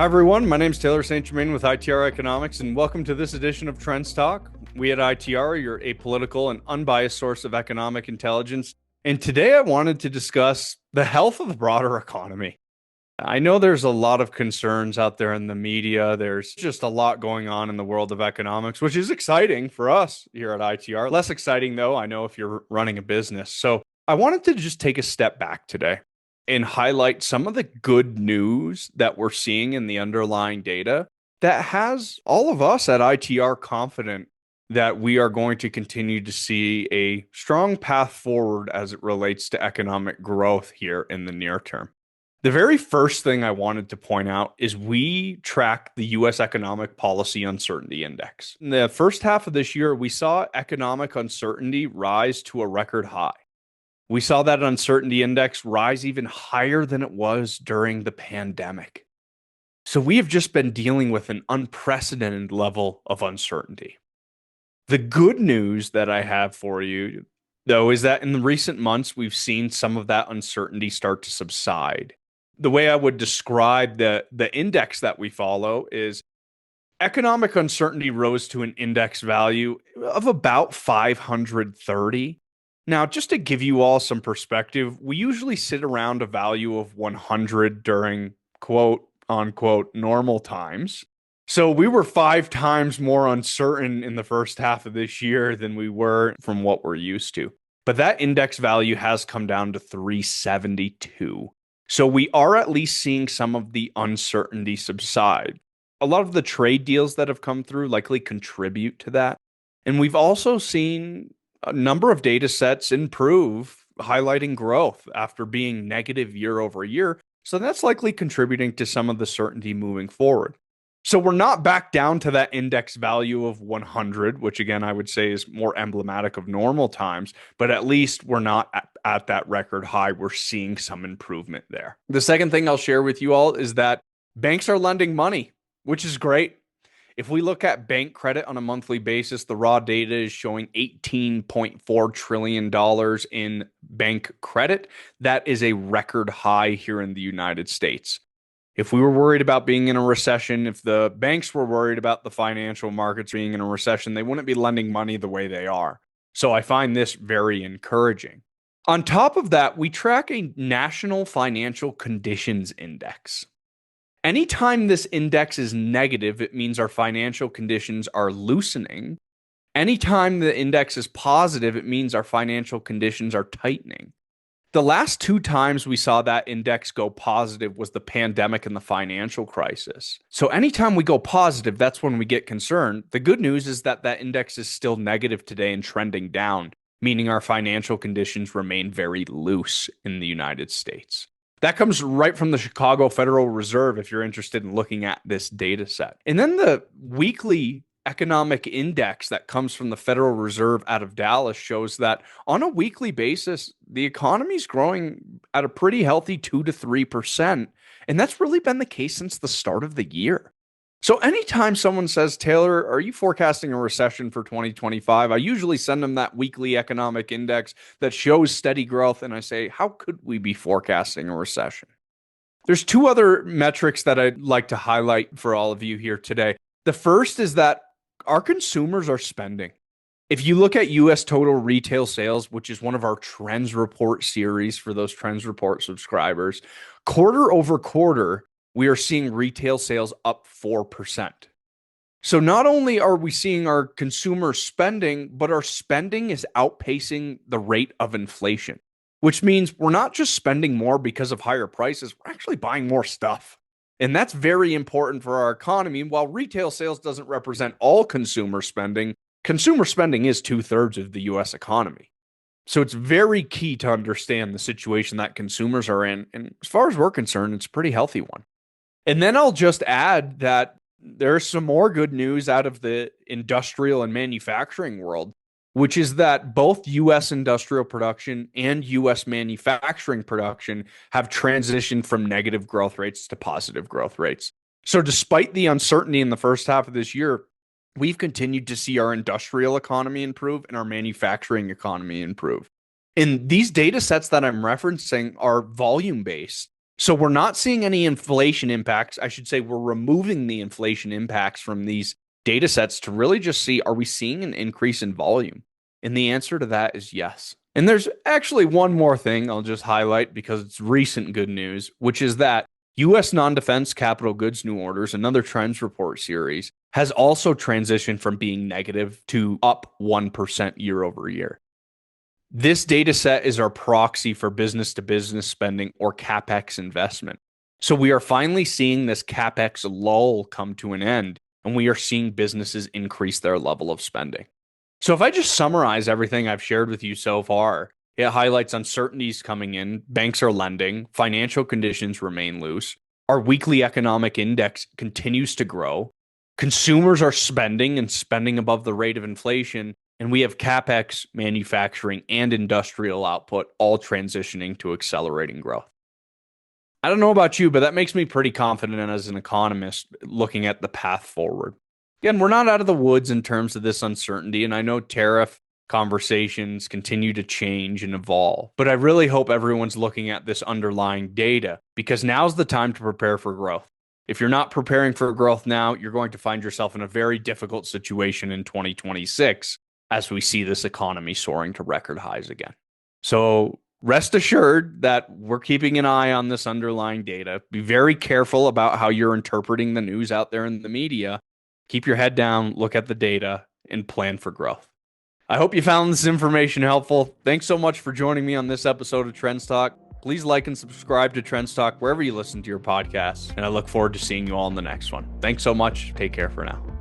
Hi, everyone. My name is Taylor St. Germain with ITR Economics, and welcome to this edition of TrendsTalk. We at ITR, you're a apolitical and unbiased source of economic intelligence. And today I wanted to discuss the health of the broader economy. I know there's a lot of concerns out there in the media. There's just a lot going on in the world of economics, which is exciting for us here at ITR. Less exciting, though, I know if you're running a business. So I wanted to just take a step back today and highlight some of the good news that we're seeing in the underlying data that has all of us at ITR confident that we are going to continue to see a strong path forward as it relates to economic growth here in the near term. The very first thing I wanted to point out is we track the U.S. Economic Policy Uncertainty Index. In the first half of this year, we saw economic uncertainty rise to a record high. We saw that uncertainty index rise even higher than it was during the pandemic. So we have just been dealing with an unprecedented level of uncertainty. The good news that I have for you, though, is that in the recent months, we've seen some of that uncertainty start to subside. The way I would describe the index that we follow is economic uncertainty rose to an index value of about 530. Now, just to give you all some perspective, we usually sit around a value of 100 during quote unquote normal times. So we were 5 times more uncertain in the first half of this year than we were from what we're used to. But that index value has come down to 372. So we are at least seeing some of the uncertainty subside. A lot of the trade deals that have come through likely contribute to that. And we've also seen a number of data sets improve, highlighting growth after being negative year over year. So that's likely contributing to some of the certainty moving forward. So we're not back down to that index value of 100, which again, I would say is more emblematic of normal times, but at least we're not at that record high. We're seeing some improvement there. The second thing I'll share with you all is that banks are lending money, which is great. If we look at bank credit on a monthly basis, the raw data is showing $18.4 trillion in bank credit. That is a record high here in the United States. If we were worried about being in a recession, if the banks were worried about the financial markets being in a recession, they wouldn't be lending money the way they are. So I find this very encouraging. On top of that, we track a National Financial Conditions Index. Anytime this index is negative, it means our financial conditions are loosening. Anytime the index is positive, it means our financial conditions are tightening. The last 2 times we saw that index go positive was the pandemic and the financial crisis. So anytime we go positive, that's when we get concerned. The good news is that that index is still negative today and trending down, meaning our financial conditions remain very loose in the United States. That comes right from the Chicago Federal Reserve if you're interested in looking at this data set. And then the weekly economic index that comes from the Federal Reserve out of Dallas shows that on a weekly basis, the economy is growing at a pretty healthy 2 to 3%. And that's really been the case since the start of the year. So anytime someone says, Taylor, are you forecasting a recession for 2025? I usually send them that weekly economic index that shows steady growth. And I say, how could we be forecasting a recession? There's 2 other metrics that I'd like to highlight for all of you here today. The first is that our consumers are spending. If you look at US total retail sales, which is one of our Trends Report series for those Trends Report subscribers, quarter over quarter, we are seeing retail sales up 4%. So not only are we seeing our consumers spending, but our spending is outpacing the rate of inflation, which means we're not just spending more because of higher prices, we're actually buying more stuff. And that's very important for our economy. While retail sales doesn't represent all consumer spending is 2/3 of the US economy. So it's very key to understand the situation that consumers are in. And as far as we're concerned, it's a pretty healthy one. And then I'll just add that there's some more good news out of the industrial and manufacturing world, which is that both U.S. industrial production and U.S. manufacturing production have transitioned from negative growth rates to positive growth rates. So despite the uncertainty in the first half of this year, we've continued to see our industrial economy improve and our manufacturing economy improve. And these data sets that I'm referencing are volume-based. So we're not seeing any inflation impacts. I should say we're removing the inflation impacts from these data sets to really just see, are we seeing an increase in volume? And the answer to that is yes. And there's actually one more thing I'll just highlight because it's recent good news, which is that U.S. non-defense capital goods new orders, another trends report series, has also transitioned from being negative to up 1% year over year. This data set is our proxy for business to business spending or CapEx investment. So we are finally seeing this CapEx lull come to an end, and we are seeing businesses increase their level of spending. So if I just summarize everything I've shared with you so far, it highlights uncertainties coming in, banks are lending, financial conditions remain loose, our weekly economic index continues to grow, consumers are spending and spending above the rate of inflation, and we have CapEx, manufacturing, and industrial output all transitioning to accelerating growth. I don't know about you, but that makes me pretty confident as an economist looking at the path forward. Again, we're not out of the woods in terms of this uncertainty, and I know tariff conversations continue to change and evolve, but I really hope everyone's looking at this underlying data because now's the time to prepare for growth. If you're not preparing for growth now, you're going to find yourself in a very difficult situation in 2026 as we see this economy soaring to record highs again. So rest assured that we're keeping an eye on this underlying data. Be very careful about how you're interpreting the news out there in the media. Keep your head down, look at the data, and plan for growth. I hope you found this information helpful. Thanks so much for joining me on this episode of Trends Talk. Please like and subscribe to Trends Talk wherever you listen to your podcasts, and I look forward to seeing you all in the next one. Thanks so much. Take care for now.